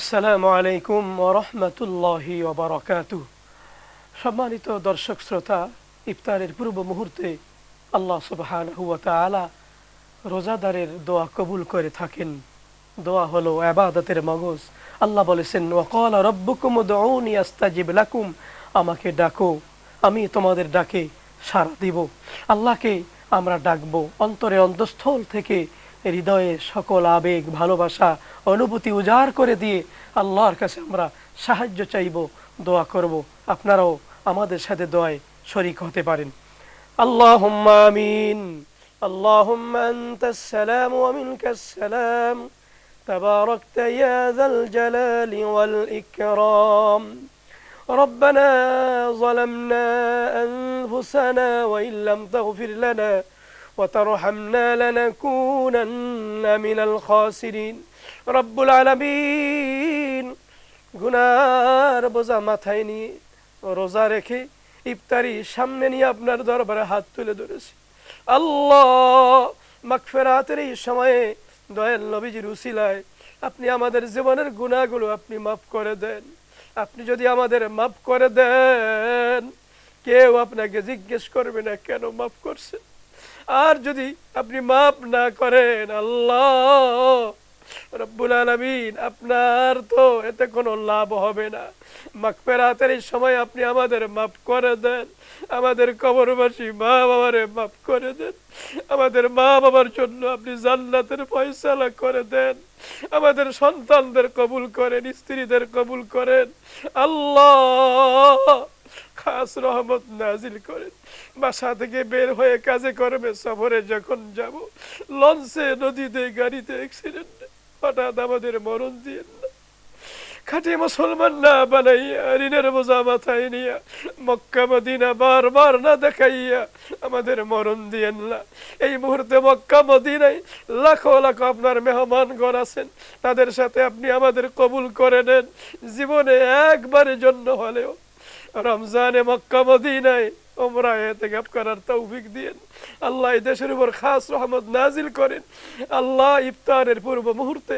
আসসালামু আলাইকুম ওয়া রাহমাতুল্লাহি ওয়া বারাকাতুহু। সম্মানিত দর্শক শ্রোতা, ইফতারের পূর্ব মুহূর্তে আল্লাহ সুবহানাহু ওয়া তাআলা রোজাদারের দোয়া কবুল করে থাকেন। দোয়া হলো ইবাদতের মগজ। আল্লাহ বলেছেন, ওয়া ক্বালা রাব্বুকুম উদউনি আস্তাজিব লাকুম, আমাকে ডাকো, আমি তোমাদের ডাকে সাড়া দিব। আল্লাহকে আমরা ডাকবো অন্তরে অন্তঃস্থল থেকে, হৃদয়ে সকল আবেগ ভালোবাসা অনুভূতি উজাড় করে দিয়ে আল্লাহর কাছে আমরা সাহায্য চাইব, দোয়া করব। আপনারাও আমাদের সাথে দোয়ায় শরীক হতে পারেন। আল্লাহুম্মা আমিন। আল্লাহুম্মা আনতাস সালাম ওয়া মিনকাস সালাম, তাবারাকতা ইয়া যাল জালালি ওয়াল ইকরাম। ربنا ظلمنا أنفسنا وإن لم تغفر لنا وترحمنا لنكونن من الخاسرين। رب العالمين, গুনার বোঝা মাথায় নিয়ে রোজা রেখে ইফতারি সামনে নিয়ে আপনার দরবারে হাত তুলে ধরেছি। আল্লাহ, মাগফিরাতের এই সময়ে দয়াল নবীজির উসিলায় আপনি আমাদের জীবনের গুনাহগুলো আপনি মাফ করে দেন। আপনি যদি আমাদের মাফ করে দেন, কেউ আপনাকে জিজ্ঞেস করবে না কেন মাফ করছেন। আর যদি আপনি মাফ না করেন, আল্লাহ রব্বুল আলামিন, আপনার তো এতে কোনো লাভ হবে না। মাগফিরাতের এই সময় আপনি আমাদের মাফ করে দেন। আমাদের কবরবাসী মা বাবারে মাফ করে দেন। আমাদের মা বাবার জন্য আপনি জান্নাতের ফয়সালা করে দেন। আমাদের সন্তানদের কবুল করেন, স্ত্রীদের কবুল করেন। আল্লাহ, খাস রহমত নাজিল করেন। বাসা থেকে বের হয়ে কাজে কর্মে সফরে যখন যাব, লঞ্চে নদীতে গাড়িতে অ্যাক্সিডেন্টে হঠাৎ আমাদের মরণ দিয়েন না। খাঁটি মুসলমান না বানাইয়া, ঋণের বোঝা মাথায় নিয়া, মক্কা মদিনা বারবার না দেখাইয়া আমাদের মরণ দিয়েন না। এই মুহূর্তে মক্কা মদিনায় লাখো লাখো আপনার মেহমানগণ আছেন, তাদের সাথে আপনি আমাদের কবুল করে নেন। জীবনে একবারের জন্য হলেও রমজানে মক্কা মদিনায় উমরা ইতিকাফ করার তৌফিক দিয়েন। আল্লাহ এই দেশের উপর খাস রহমত নাজিল করেন। আল্লাহ, ইফতারের পূর্ব মুহূর্তে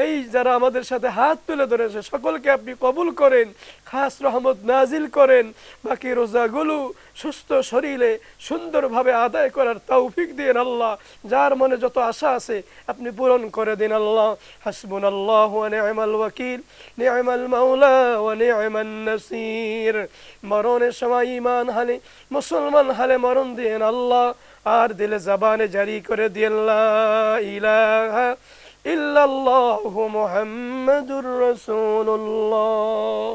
এই যারা আমাদের সাথে হাত তুলে ধরেছে সকলকে আপনি কবুল করেন, খাস রহমত নাজিল করেন। বাকি রোজাগুলো সুস্থ শরীরে সুন্দরভাবে আদায় করার তৌফিক দিন। আল্লাহ, যার মনে যত আশা আছে আপনি পূরণ করে দিন। আল্লাহ, হাসবুনাল্লাহু ওয়া নি'মাল ওয়াকিল, নি'মাল মাওলা ওয়া নি'মান নাসির। মরণের সময় ঈমান হালে, মুসলমান হালে মরণ দিন আল্লাহ। আর দিলে জবানে জারি করে দিন লা ইলাহা ইল্লাল্লাহু মুহাম্মাদুর রাসূলুল্লাহ।